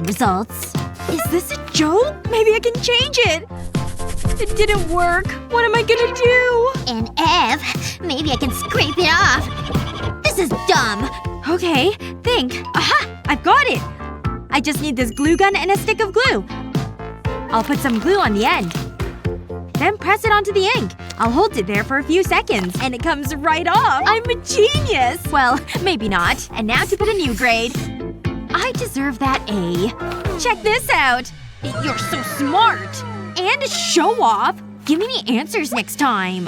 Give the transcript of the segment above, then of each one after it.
on results. Is this a joke? Maybe I can change it. It didn't work. What am I gonna do? An F? Maybe I can scrape it off. This is dumb. Okay, think. Aha! I've got it! I just need this glue gun and a stick of glue. I'll put some glue on the end. Then press it onto the ink. I'll hold it there for a few seconds, and it comes right off. I'm a genius! Well, maybe not. And now to put a new grade. I deserve that A. Check this out! You're so smart! And a show-off! Give me the answers next time.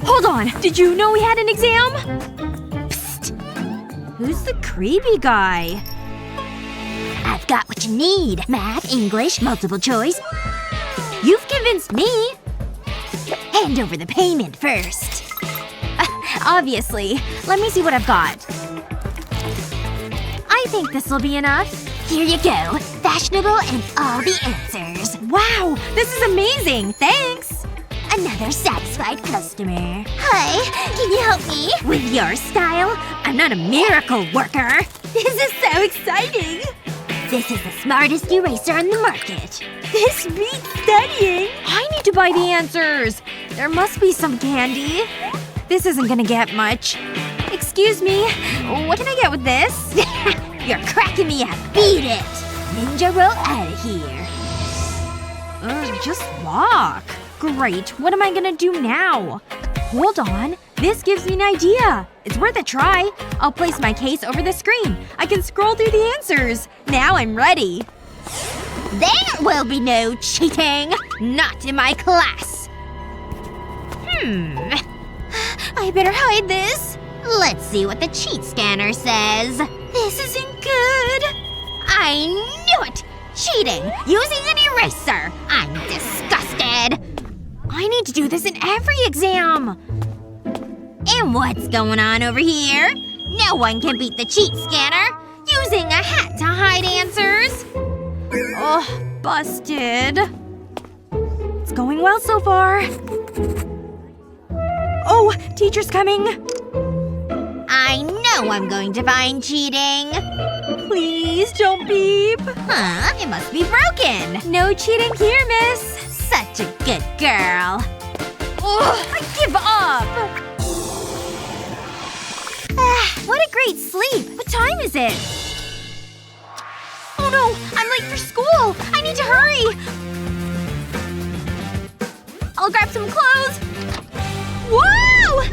Hold on! Did you know we had an exam? Psst. Who's the creepy guy? I've got what you need. Math, English, multiple choice. You've convinced me! Hand over the payment first. Obviously. Let me see what I've got. I think this'll be enough. Here you go. Fashionable and all the answers. Wow! This is amazing! Thanks! Another satisfied customer. Hi, can you help me? With your style? I'm not a miracle worker! This is so exciting! This is the smartest eraser on the market. This beats studying! I need to buy the answers! There must be some candy. This isn't gonna get much. Excuse me. What can I get with this? You're cracking me up. Beat it! Ninja roll out of here. Just walk. Great. What am I gonna do now? Hold on. This gives me an idea. It's worth a try. I'll place my case over the screen. I can scroll through the answers. Now I'm ready. There will be no cheating. Not in my class. I better hide this. Let's see what the cheat scanner says. This isn't good. I knew it! Cheating! Using an eraser! I'm disgusted! I need to do this in every exam. And what's going on over here? No one can beat the cheat scanner! Using a hat to hide answers! Oh, busted. It's going well so far. Oh, teacher's coming. I know I'm going to find cheating. Please don't beep. Huh? It must be broken. No cheating here, miss. Such a good girl. Ugh, I give up. What a great sleep. What time is it? Oh no! I'm late for school! I need to hurry! I'll grab some clothes. Whoa!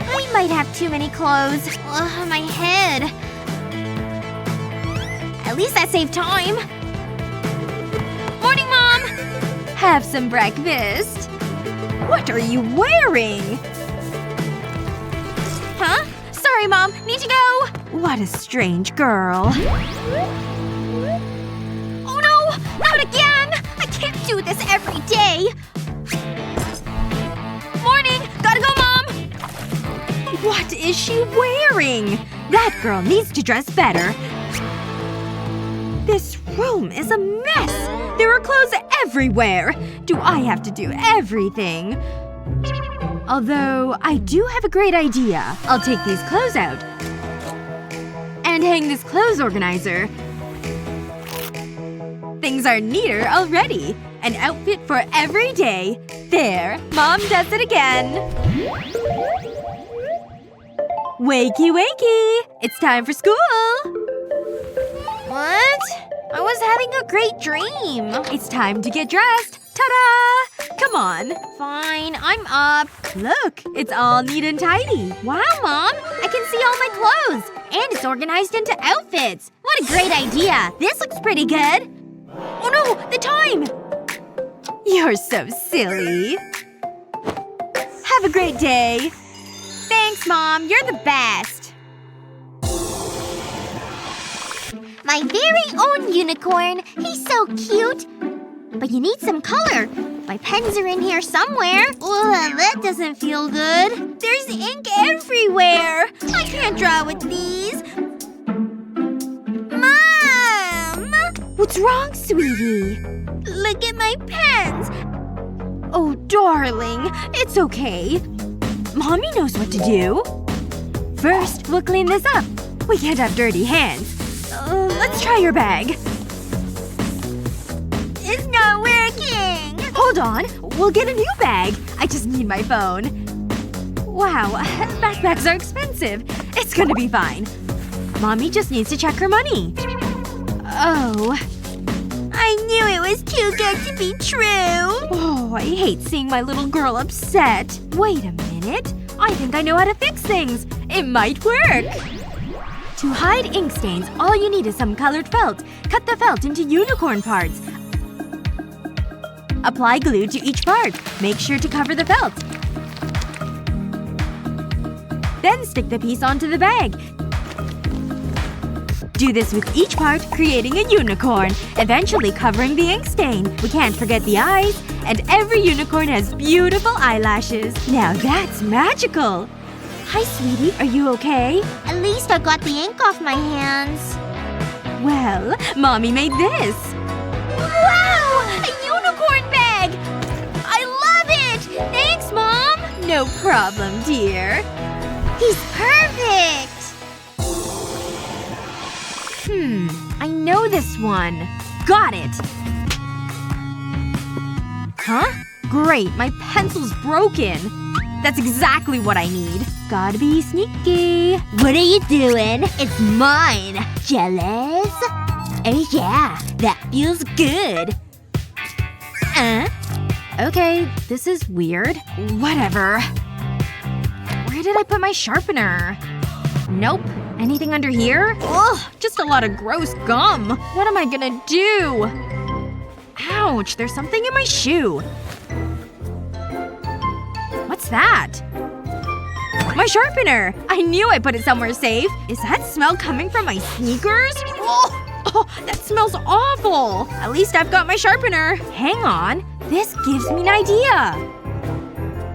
I might have too many clothes. Ugh, my head. At least that saved time. Morning, Mom! Have some breakfast. What are you wearing? Huh? Sorry, Mom. Need to go. What a strange girl. Oh no! Not again! I can't do this every day. Morning! Gotta go, Mom! What is she wearing? That girl needs to dress better. This room is a mess. There are clothes everywhere. Do I have to do everything? Although, I do have a great idea. I'll take these clothes out. And hang this clothes organizer. Things are neater already. An outfit for every day. There. Mom does it again. Wakey wakey! It's time for school! What? I was having a great dream. It's time to get dressed. Ta-da! Come on. Fine, I'm up. Look, it's all neat and tidy. Wow, Mom! I can see all my clothes! And it's organized into outfits! What a great idea! This looks pretty good! Oh no! The time! You're so silly. Have a great day. Thanks, Mom. You're the best. My very own unicorn. He's so cute. But you need some color. My pens are in here somewhere. Ugh, that doesn't feel good. There's ink everywhere. I can't draw with these. Mom! What's wrong, sweetie? Look at my pens. Oh, darling. It's okay. Mommy knows what to do. First, we'll clean this up. We can't have dirty hands. Let's try your bag. It's not working! Hold on. We'll get a new bag. I just need my phone. Wow. Backpacks are expensive. It's gonna be fine. Mommy just needs to check her money. Oh. I knew it was too good to be true! Oh, I hate seeing my little girl upset. Wait a minute. I think I know how to fix things. It might work. To hide ink stains, all you need is some colored felt. Cut the felt into unicorn parts. Apply glue to each part. Make sure to cover the felt. Then stick the piece onto the bag. Do this with each part, creating a unicorn, eventually covering the ink stain. We can't forget the eyes. And every unicorn has beautiful eyelashes. Now that's magical! Hi, sweetie. Are you okay? At least I got the ink off my hands. Well, Mommy made this. Wow! A unicorn bag! I love it! Thanks, Mom! No problem, dear. He's perfect! I know this one. Got it! Huh? Great, my pencil's broken. That's exactly what I need. Gotta be sneaky. What are you doing? It's mine. Jealous? Oh yeah, that feels good. Okay, this is weird. Whatever. Where did I put my sharpener? Nope. Anything under here? Ugh, just a lot of gross gum. What am I gonna do? Ouch, there's something in my shoe. What's that? My sharpener! I knew I put it somewhere safe. Is that smell coming from my sneakers? Oh, that smells awful. At least I've got my sharpener. Hang on. This gives me an idea.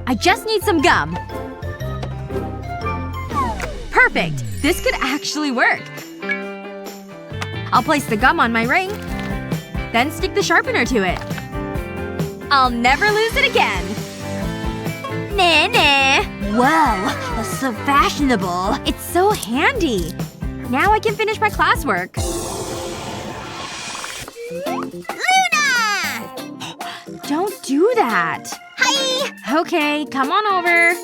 I just need some gum. Perfect. This could actually work. I'll place the gum on my ring. Then stick the sharpener to it. I'll never lose it again. Nah. Whoa. That's so fashionable. It's so handy. Now I can finish my classwork. Luna! Don't do that. Hi! Okay, come on over.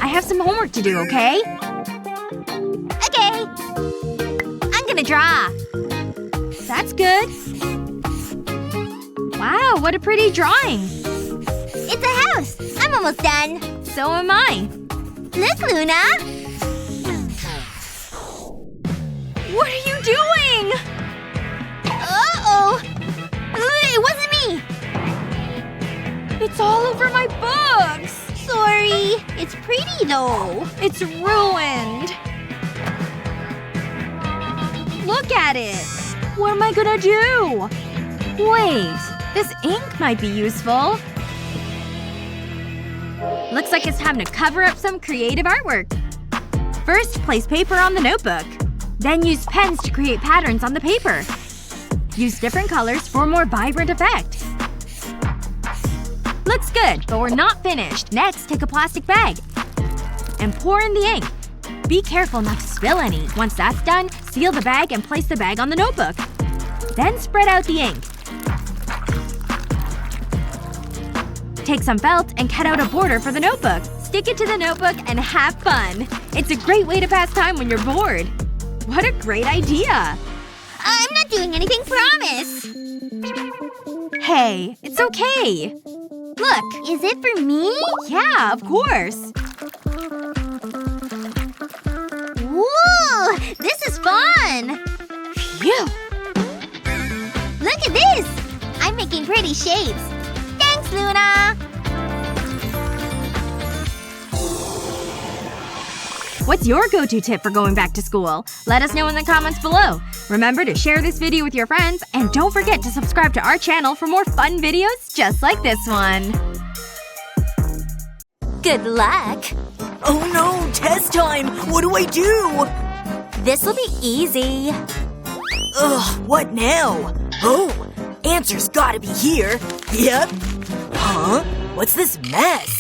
I have some homework to do, okay? Okay. I'm gonna draw. That's good. Wow, what a pretty drawing. It's a house. I'm almost done. So am I. Look, Luna! What are you doing? Uh-oh! It wasn't me! It's all over my books. Sorry. It's pretty, though. It's ruined. Look at it. What am I gonna do? Wait. This ink might be useful. Looks like it's time to cover up some creative artwork. First, place paper on the notebook. Then use pens to create patterns on the paper. Use different colors for a more vibrant effect. Looks good, but we're not finished. Next, take a plastic bag. And pour in the ink. Be careful not to spill any. Once that's done, seal the bag and place the bag on the notebook. Then spread out the ink. Take some felt and cut out a border for the notebook. Stick it to the notebook and have fun. It's a great way to pass time when you're bored. What a great idea. I'm not doing anything, promise! Hey, it's okay. Look, is it for me? Yeah, of course. Woo! This is fun! Phew. Look at this! I'm making pretty shapes. Thanks, Luna! What's your go-to tip for going back to school? Let us know in the comments below. Remember to share this video with your friends, and don't forget to subscribe to our channel for more fun videos just like this one. Good luck! Oh no! Test time! What do I do? This'll be easy. Ugh, what now? Oh! Answer's gotta be here. Yep. Huh? What's this mess?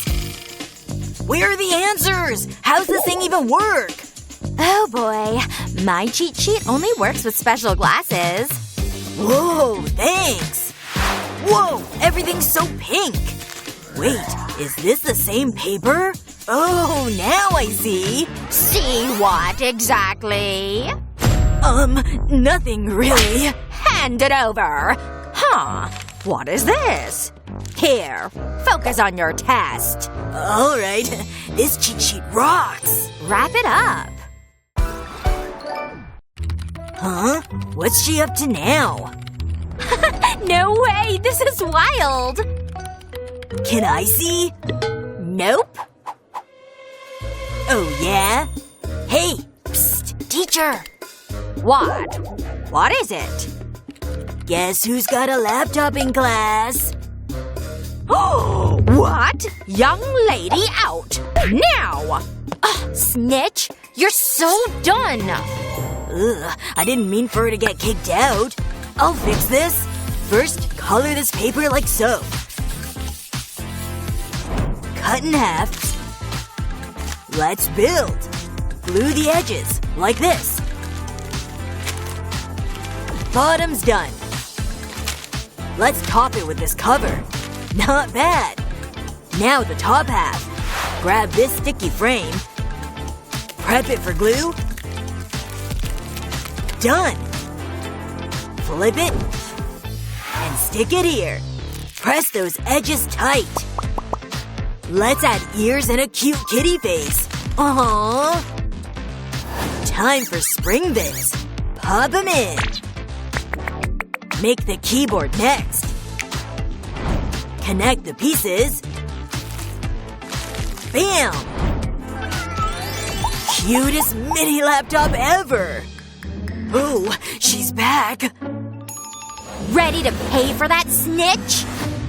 Where are the answers? How's this thing even work? Oh boy. My cheat sheet only works with special glasses. Whoa, thanks. Whoa, everything's so pink. Wait, is this the same paper? Oh, now I see. See what exactly? Nothing really. Hand it over. Huh. What is this? Here. Focus on your test. Alright, this cheat sheet rocks. Wrap it up. Huh? What's she up to now? No way! This is wild! Can I see? Nope. Oh, yeah? Hey! Psst! Teacher! What? What is it? Guess who's got a laptop in class? Oh! What? Young lady out! Now! Ugh, snitch! You're so done! Ugh, I didn't mean for her to get kicked out. I'll fix this. First, color this paper like so. Cut in half. Let's build. Glue the edges, like this. Bottom's done. Let's top it with this cover. Not bad. Now the top half. Grab this sticky frame. Prep it for glue. Done! Flip it. And stick it here. Press those edges tight. Let's add ears and a cute kitty face. Aww. Time for spring bits. Pop them in. Make the keyboard next. Connect the pieces. Bam! Cutest mini laptop ever! Ooh, she's back. Ready to pay for that, snitch?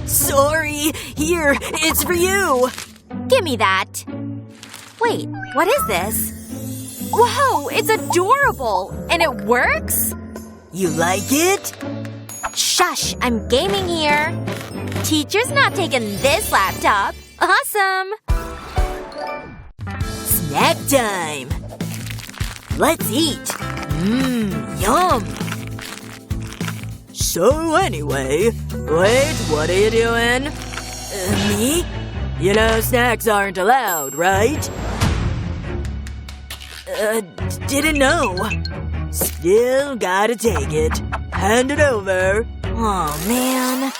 Sorry. Here, it's for you. Give me that. Wait, what is this? Whoa, it's adorable! And it works? You like it? Shush, I'm gaming here. Teacher's not taking this laptop. Awesome! Snack time. Let's eat. Yum. So anyway, wait, what are you doing? Me? You know snacks aren't allowed, right? Didn't know. Still gotta take it. Hand it over. Aw, man.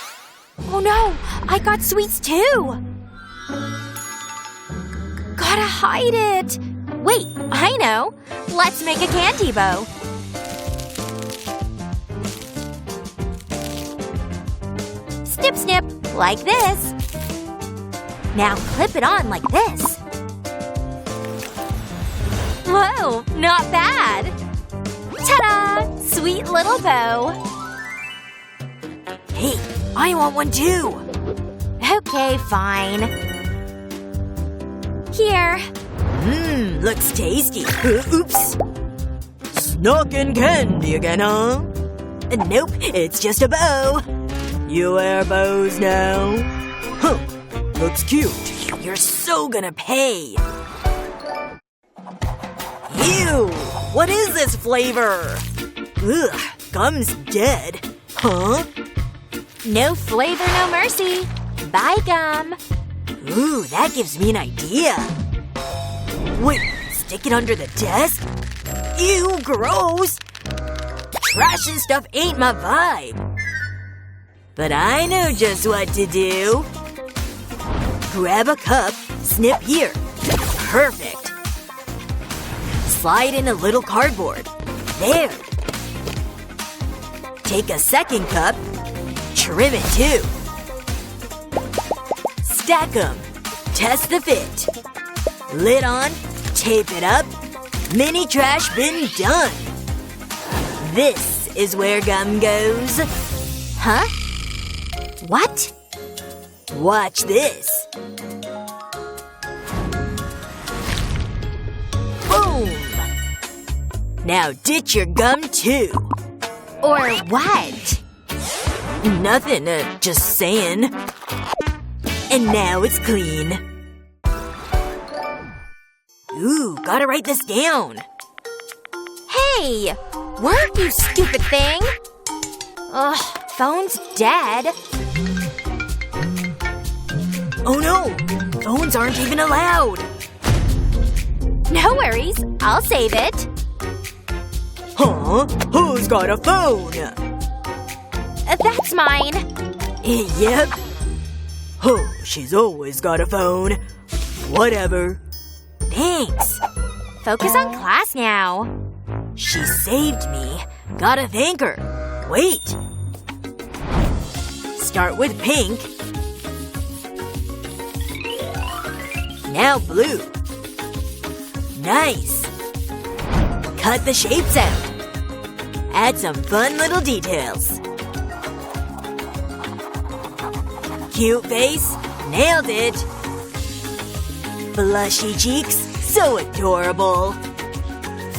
Oh no, I got sweets too. Gotta hide it. Wait, I know. Let's make a candy bow. Snip snip, like this. Now clip it on like this. Whoa, not bad. Ta-da! Sweet little bow. Hey, I want one too. Okay, fine. Here. Looks tasty. Oops. Snuck in candy again, huh? Nope, it's just a bow. You wear bows now? Huh. Looks cute. You're so gonna pay. Ew! What is this flavor? Ugh, gum's dead. Huh? No flavor, no mercy. Bye, gum. Ooh, that gives me an idea. Wait, stick it under the desk? Ew, gross! Trash and stuff ain't my vibe. But I know just what to do. Grab a cup, snip here. Perfect. Slide in a little cardboard. There. Take a second cup. Trim it too. Stack them. Test the fit. Lid on. Tape it up. Mini trash bin done. This is where gum goes. Huh? What? Watch this. Boom! Now ditch your gum too. Or what? Nothing, just saying. And now it's clean. Ooh, gotta write this down. Hey! Work, you stupid thing! Ugh, phone's dead. Oh no! Phones aren't even allowed! No worries. I'll save it. Huh? Who's got a phone? That's mine. Yep. Oh, she's always got a phone. Whatever. Thanks. Focus on class now. She saved me. Gotta thank her. Wait. Start with pink. Now blue. Nice. Cut the shapes out. Add some fun little details. Cute face. Nailed it. Blushy cheeks. So adorable.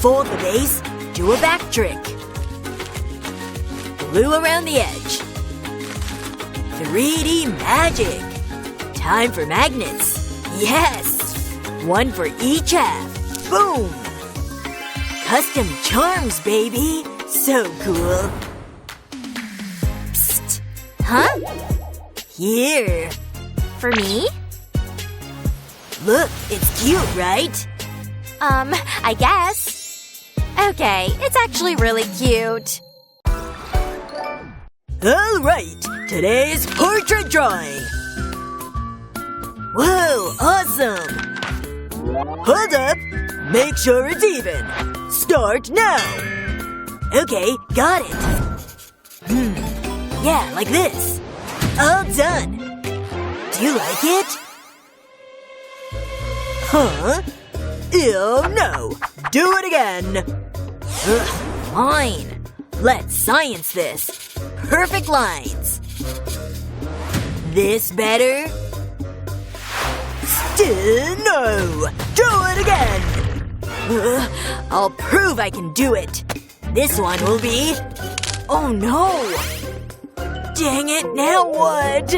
Fold the base. Do a back trick. Glue around the edge. 3D magic. Time for magnets. Yes! One for each half. Boom! Custom charms, baby! So cool. Psst. Huh? Here. For me? Look, it's cute, right? I guess. Okay, it's actually really cute. Alright, today's portrait drawing. Whoa, awesome! Hold up! Make sure it's even. Start now! Okay, got it. Yeah, like this. All done. Do you like it? Huh? Ew, no. Do it again. Ugh, fine. Let's science this. Perfect lines. This better? Still no. Do it again. Ugh, I'll prove I can do it. This one will be… Oh no! Dang it, now what?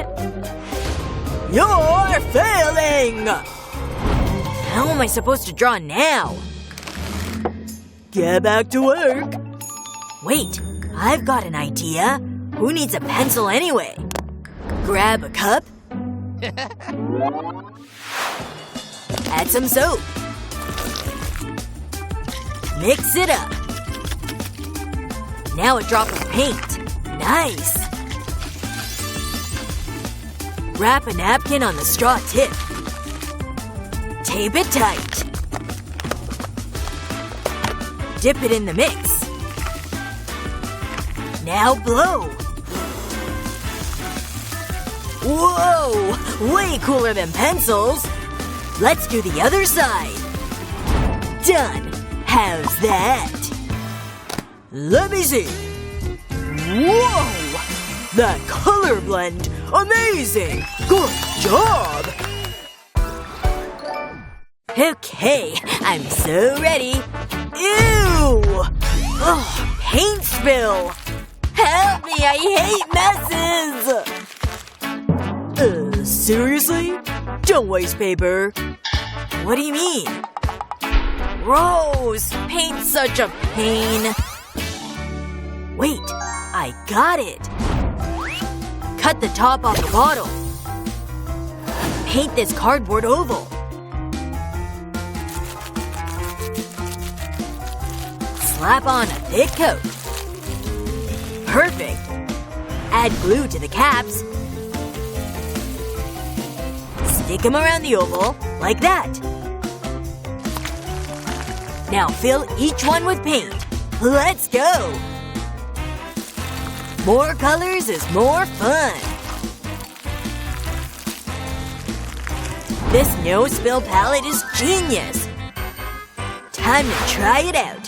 You're failing! How am I supposed to draw now? Get back to work. Wait, I've got an idea. Who needs a pencil anyway? Grab a cup. Add some soap. Mix it up. Now a drop of paint. Nice! Wrap a napkin on the straw tip. Tape it tight. Dip it in the mix. Now blow. Whoa! Way cooler than pencils! Let's do the other side. Done! How's that? Let me see. Whoa! That color blend! Amazing! Good job! Okay, I'm so ready. Ew! Ugh, paint spill! Help me, I hate messes! Seriously? Don't waste paper. What do you mean? Gross! Paint's such a pain. Wait, I got it. Cut the top off the bottle. Paint this cardboard oval. Slap on a thick coat. Perfect. Add glue to the caps. Stick them around the oval, like that. Now fill each one with paint. Let's go! More colors is more fun. This no-spill palette is genius. Time to try it out.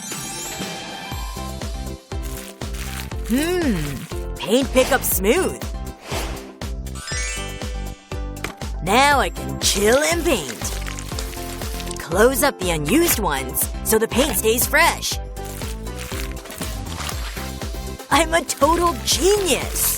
Paint pickup smooth. Now I can chill and paint. Close up the unused ones so the paint stays fresh. I'm a total genius!